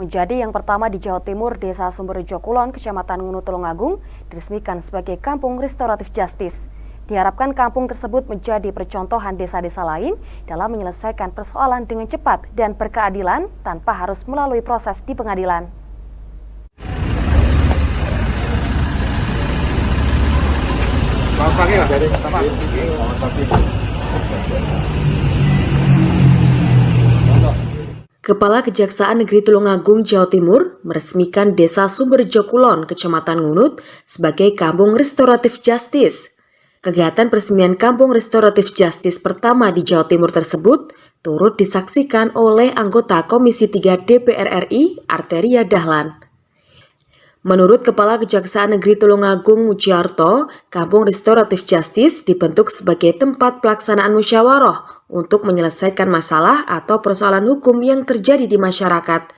menjadi yang pertama di Jawa Timur, Desa Sumberjo Kulon, Kecamatan Ngunu, Tulungagung, diresmikan sebagai Kampung Restoratif Justice. Diharapkan kampung tersebut menjadi percontohan desa-desa lain dalam menyelesaikan persoalan dengan cepat dan berkeadilan tanpa harus melalui proses di pengadilan. Kepala Kejaksaan Negeri Tulungagung, Jawa Timur, meresmikan Desa Sumberjo Kulon, Kecamatan Ngunut, sebagai Kampung Restoratif Justice. Kegiatan peresmian Kampung Restoratif Justice pertama di Jawa Timur tersebut turut disaksikan oleh anggota Komisi 3 DPR RI, Arteria Dahlan. Menurut Kepala Kejaksaan Negeri Tulungagung, Mujiarto, Kampung Restoratif Justice dibentuk sebagai tempat pelaksanaan musyawarah untuk menyelesaikan masalah atau persoalan hukum yang terjadi di masyarakat,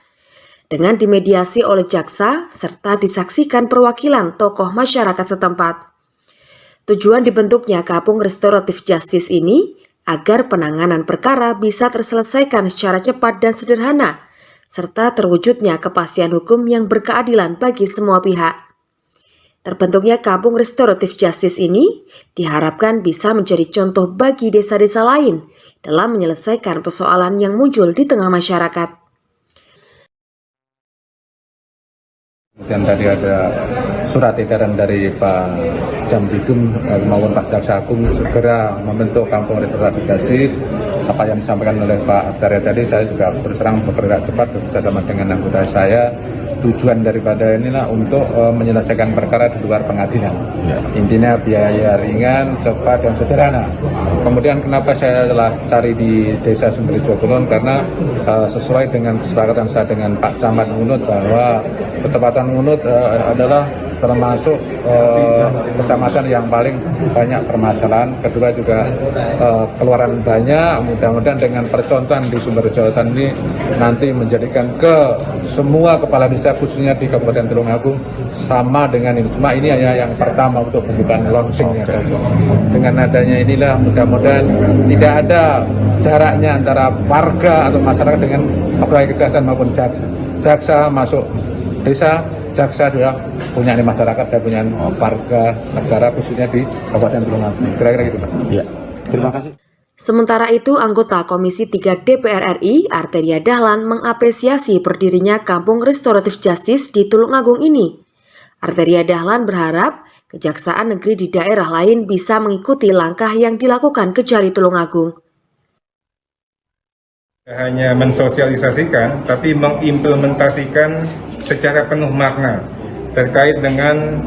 dengan dimediasi oleh jaksa serta disaksikan perwakilan tokoh masyarakat setempat. Tujuan dibentuknya Kampung Restoratif Justice ini agar penanganan perkara bisa terselesaikan secara cepat dan sederhana, serta terwujudnya kepastian hukum yang berkeadilan bagi semua pihak. Terbentuknya Kampung Restoratif Justice ini diharapkan bisa menjadi contoh bagi desa-desa lain dalam menyelesaikan persoalan yang muncul di tengah masyarakat. Dan tadi ada surat edaran dari Pak Jambidum maupun Pak Jaksa Agung segera membentuk Kampung Restoratif Justice. Apa yang disampaikan oleh Pak Arteria tadi, saya juga terus terang bergerak cepat bersama dengan anggota saya. Tujuan daripada inilah untuk menyelesaikan perkara di luar pengadilan. Intinya biaya ringan, cepat, dan sederhana. Kemudian kenapa saya telah cari di Desa Sumberjo Kulon, karena sesuai dengan kesepakatan saya dengan Pak Camat Ngunut bahwa Kecamatan Ngunut adalah termasuk kecamatan yang paling banyak permasalahan. Kedua juga keluaran banyak. Mudah-mudahan dengan percontohan di Sumberjo ini nanti menjadikan ke semua kepala desa khususnya di Kabupaten Tulungagung sama dengan ini. Cuma ini hanya yang pertama untuk pembukaan launchingnya. Dengan adanya inilah mudah-mudahan tidak ada jaraknya antara warga atau masyarakat dengan pegawai kejaksaan maupun jaksa. Jaksa masuk desa, jaksa juga punya masyarakat dan punya warga negara khususnya di Kabupaten Tulungagung. Kira-kira gitu, Mas. Ya. Terima kasih. Sementara itu, anggota Komisi 3 DPR RI, Arteria Dahlan, mengapresiasi berdirinya Kampung Restoratif Justice di Tulungagung ini. Arteria Dahlan berharap kejaksaan negeri di daerah lain bisa mengikuti langkah yang dilakukan Kejari Tulungagung. Hanya mensosialisasikan, tapi mengimplementasikan secara penuh makna terkait dengan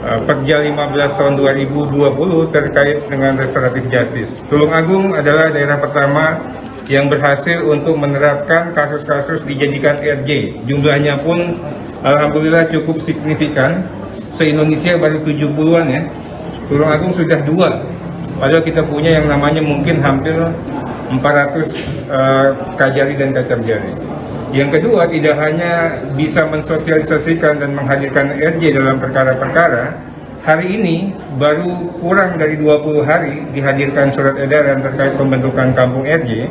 Perja 15 tahun 2020 terkait dengan restoratif justice. Tulungagung adalah daerah pertama yang berhasil untuk menerapkan kasus-kasus dijadikan RJ. Jumlahnya pun alhamdulillah cukup signifikan. Se-Indonesia baru 70-an ya. Tulungagung sudah 2. Padahal kita punya yang namanya mungkin hampir 400 kajari dan kacam jari. Yang kedua, tidak hanya bisa mensosialisasikan dan menghadirkan RJ dalam perkara-perkara, hari ini baru kurang dari 20 hari dihadirkan surat edaran terkait pembentukan Kampung RJ.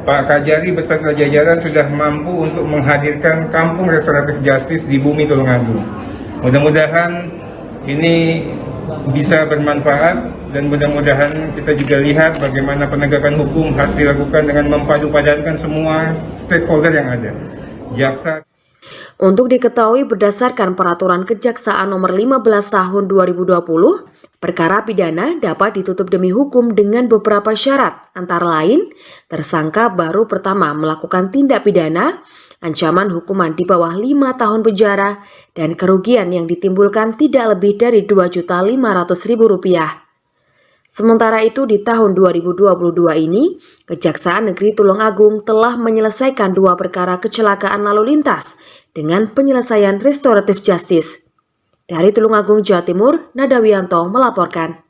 Pak Kajari beserta jajaran sudah mampu untuk menghadirkan Kampung Restoratif Justice di bumi Tulungagung. Mudah-mudahan ini bisa bermanfaat dan mudah-mudahan kita juga lihat bagaimana penegakan hukum harus dilakukan dengan mempadu-padankan semua stakeholder yang ada. Jaksa. Untuk diketahui berdasarkan Peraturan Kejaksaan Nomor 15 Tahun 2020, perkara pidana dapat ditutup demi hukum dengan beberapa syarat, antara lain tersangka baru pertama melakukan tindak pidana, ancaman hukuman di bawah 5 tahun penjara, dan kerugian yang ditimbulkan tidak lebih dari Rp2.500.000. Sementara itu di tahun 2022 ini, Kejaksaan Negeri Tulungagung telah menyelesaikan 2 perkara kecelakaan lalu lintas dengan penyelesaian restoratif justice. Dari Tulungagung, Jawa Timur, Nadawianto melaporkan.